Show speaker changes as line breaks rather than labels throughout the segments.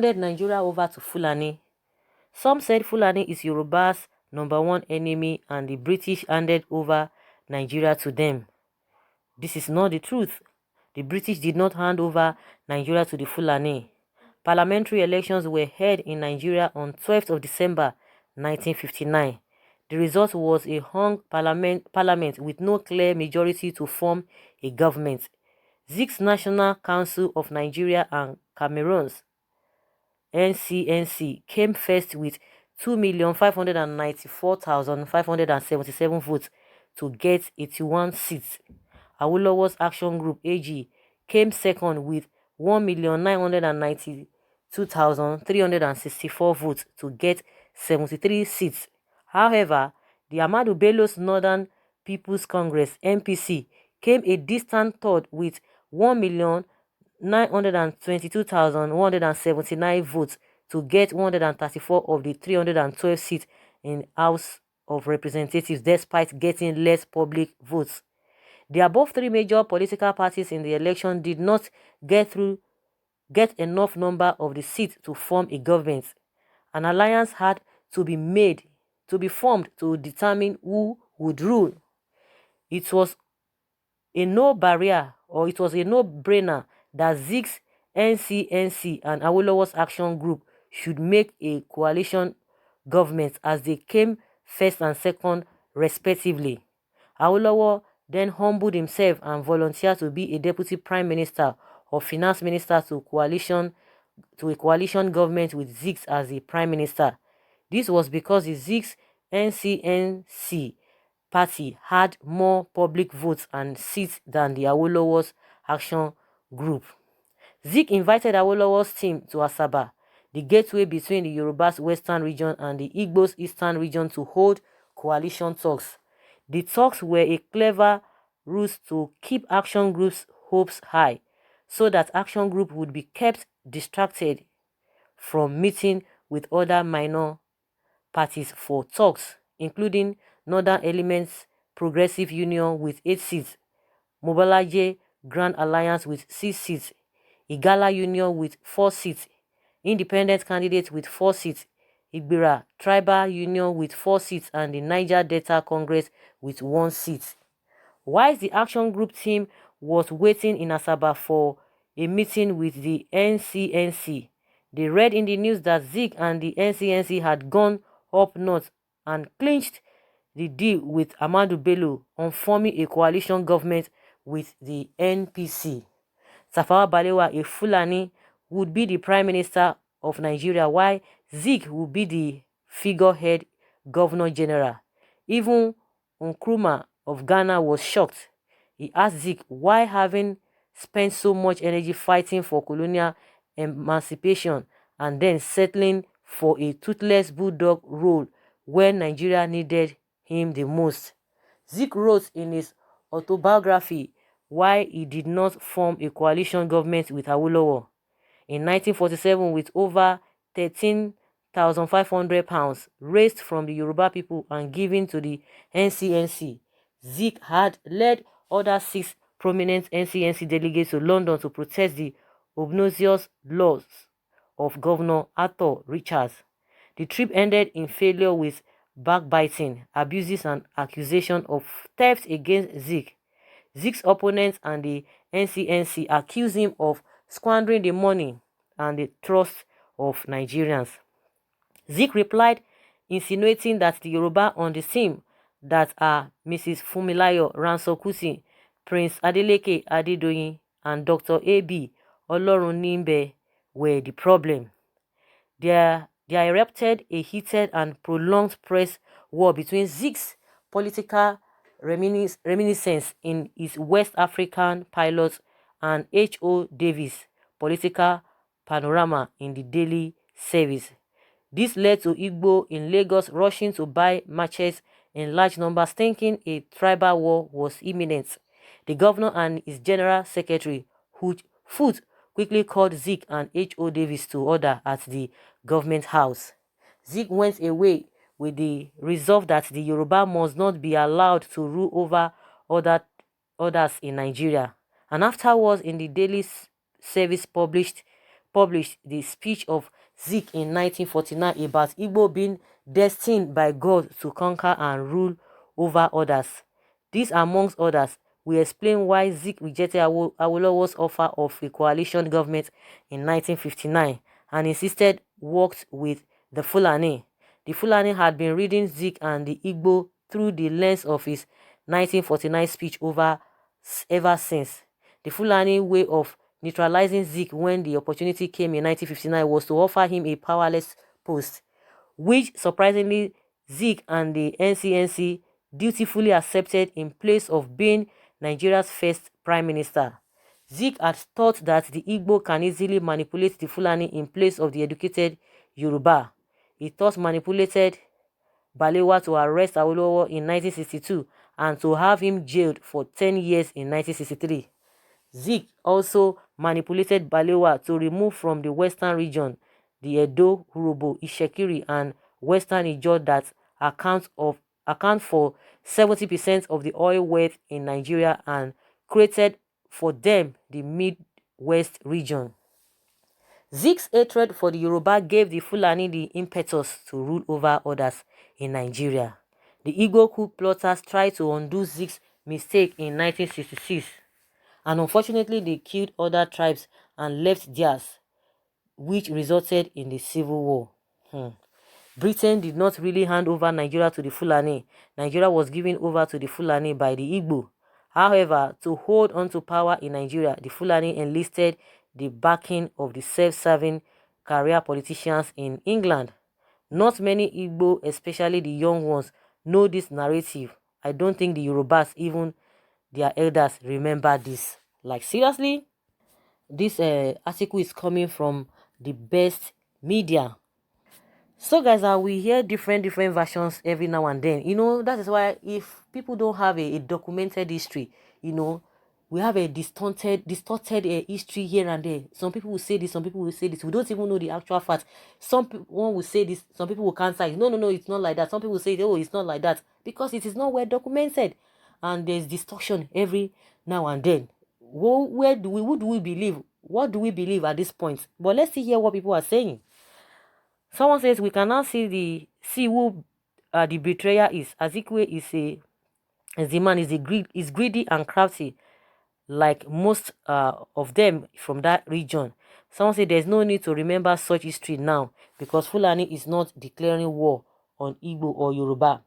handed Nigeria over to Fulani. Some said Fulani is Yoruba's #1 enemy and the British handed over Nigeria to them. This is not the truth. The British did not hand over Nigeria to the Fulani. Parliamentary elections were held in Nigeria on 12th of December 1959. The result was a hung parliament with no clear majority to form a government. Zik's National Council of Nigeria and Cameroon's NCNC came first with 2,594,577 votes to get 81 seats. Awolowo's Action Group AG came second with 1,992,364 votes to get 73 seats. However, the Ahmadu Bello's Northern People's Congress (NPC) came a distant third with 1,922,179 votes to get 134 of the 312 seats in House of Representatives, despite getting less public votes. The above three major political parties in the election did not get enough number of the seats to form a government. An alliance had to be formed to determine who would rule. It was a no-brainer that Zik's NCNC and Awolowo's Action Group should make a coalition government, as they came first and second respectively. Awolowo then humbled himself and volunteered to be a deputy prime minister or finance minister to a coalition government with Zik as the prime minister. This was because the Zik's NCNC party had more public votes and seats than the Awolowo's Action Group. Zik invited Awolowo's team to Asaba, the gateway between the Yoruba's western region and the Igbo's eastern region, to hold coalition talks. The talks were a clever ruse to keep Action Group's hopes high, so that Action Group would be kept distracted from meeting with other minor parties for talks, including Northern Elements Progressive Union with 8 seats, Mobalaje Grand Alliance with 6 seats, Igala Union with 4 seats, Independent Candidates with 4 seats, Igbira Tribal Union with 4 seats, and the Niger Delta Congress with 1 seat. Whilst the Action Group team was waiting in Asaba for a meeting with the NCNC, they read in the news that Zik and the NCNC had gone up north and clinched the deal with Ahmadu Bello on forming a coalition government with the NPC. Tafawa Balewa, a Fulani, would be the Prime Minister of Nigeria, while Zik would be the figurehead Governor General. Even Nkrumah of Ghana was shocked. He asked Zik why, having spent so much energy fighting for colonial emancipation and then settling for a toothless bulldog role when Nigeria needed him the most. Zik wrote in his autobiography why he did not form a coalition government with Awolowo. In 1947, with over £13,500 raised from the Yoruba people and given to the NCNC, Zik had led other 6 prominent NCNC delegates to London to protest the obnoxious laws of Governor Arthur Richards. The trip ended in failure with backbiting, abuses, and accusations of theft against Zik. Zik's opponents and the NCNC accused him of squandering the money and the trust of Nigerians. Zik replied, insinuating that the Yoruba on the team, that are Mrs. Fumilayo Ransokusi, Prince Adeleke Adedoyin, and Dr. A.B. Olorunimbe, were the problem. There erupted a heated and prolonged press war between Zik's political reminiscence in his West African pilots and H.O. Davis' political panorama in the daily service. This led to Igbo in Lagos rushing to buy matches in large numbers, thinking a tribal war was imminent. The governor and his general secretary, Foot, quickly called Zik and H.O. Davis to order at the government house. Zik went away with the resolve that the Yoruba must not be allowed to rule over others in Nigeria. And afterwards, in the daily service published the speech of Zik in 1949 about Igbo being destined by God to conquer and rule over others. This, amongst others, will explain why Zik rejected Awolowo's offer of a coalition government in 1959 and instead worked with the Fulani. The Fulani had been reading Zik and the Igbo through the lens of his 1949 speech ever since. The Fulani way of neutralizing Zik when the opportunity came in 1959 was to offer him a powerless post, which surprisingly Zik and the NCNC dutifully accepted in place of being Nigeria's first prime minister. Zik had thought that the Igbo can easily manipulate the Fulani in place of the educated Yoruba. He thus manipulated Balewa to arrest Awolowo in 1962 and to have him jailed for 10 years in 1963. Zik also manipulated Balewa to remove from the western region the Edo, Urobo, Ishekiri, and Western Ijaw that account for 70% of the oil wealth in Nigeria and created for them the Midwest region. Zik's hatred for the Yoruba gave the Fulani the impetus to rule over others in Nigeria. The Igbo coup plotters tried to undo Zik's mistake in 1966, and unfortunately they killed other tribes and left theirs, which resulted in the civil war. Britain did not really hand over Nigeria to the Fulani. Nigeria was given over to the Fulani by the Igbo. However, to hold on to power in Nigeria, the Fulani enlisted the backing of the self-serving career politicians in England. Not many Igbo, especially the young ones, know this narrative. I don't think the Yorubas, even their elders, remember this. Like, seriously? This article is coming from the best media. So guys, we hear different versions every now and then. That is why if people don't have a documented history, we have a distorted history here and there. Some people will say this, some people will say this. We don't even know the actual fact. One will say this, some people will counter it. No, it's not like that. Some people will say, oh, it's not like that, because it is not well documented, and there's distortion every now and then. Who do we believe? What do we believe at this point? But let's see here what people are saying. Someone says we can now see who the betrayer is. Azikwe is the man is greedy and crafty, like most of them from that region. Someone said there's no need to remember such history now because Fulani is not declaring war on Igbo or Yoruba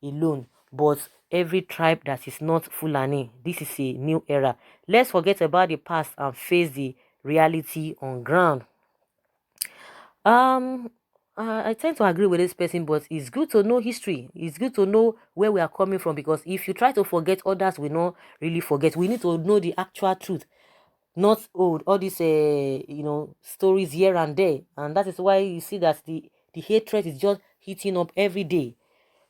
alone, but every tribe that is not Fulani. This is a new era. Let's forget about the past and face the reality on ground. I tend to agree with this person, but it's good to know history. It's good to know where we are coming from, because if you try to forget, others will not really forget. We need to know the actual truth, not all these stories here and there. And that is why you see that the hatred is just heating up every day.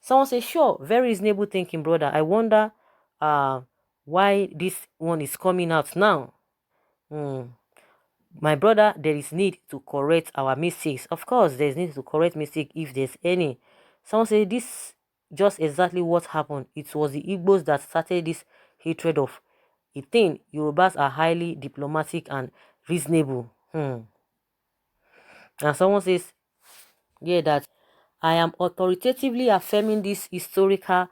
Someone says, sure, very reasonable thinking, brother. I wonder why this one is coming out now. My brother, there is need to correct our mistakes. Of course, there is need to correct mistake if there's any. Someone say this just exactly what happened. It was the Igbos that started this hatred of a thing. Yorubas are highly diplomatic and reasonable. And someone says, yeah, that I am authoritatively affirming this historical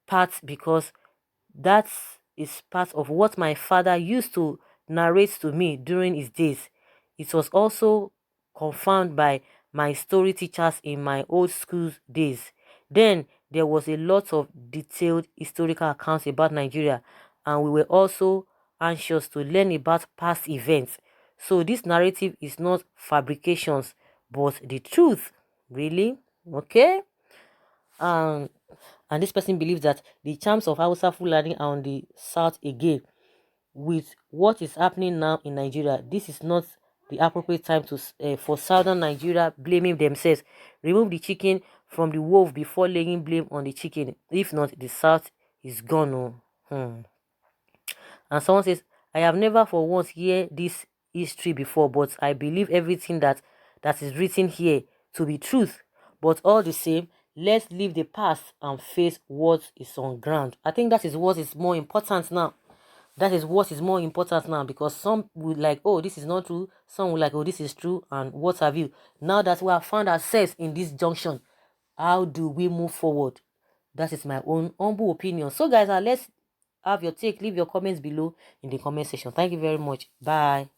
part because that is part of what my father used to narrate to me during his days. It was also confirmed by my story teachers in my old school days. Then there was a lot of detailed historical accounts about Nigeria, and we were also anxious to learn about past events. So this narrative is not fabrications, but the truth. Really? Okay? And this person believes that the charms of Hausa Fulani are on the south again. With what is happening now in Nigeria, this is not the appropriate time to for southern Nigeria blaming themselves. Remove the chicken from the wolf before laying blame on the chicken. If not, the south is gone. And someone says, I have never for once heard this history before, but I believe everything that is written here to be truth. But all the same, let's leave the past and face what is on ground. I think that is what is more important now. That is what is more important now, because some would like, oh, this is not true. Some would like, oh, this is true, and what have you. Now that we have found ourselves in this junction, how do we move forward? That is my own humble opinion. So guys, let's have your take. Leave your comments below in the comment section. Thank you very much. Bye.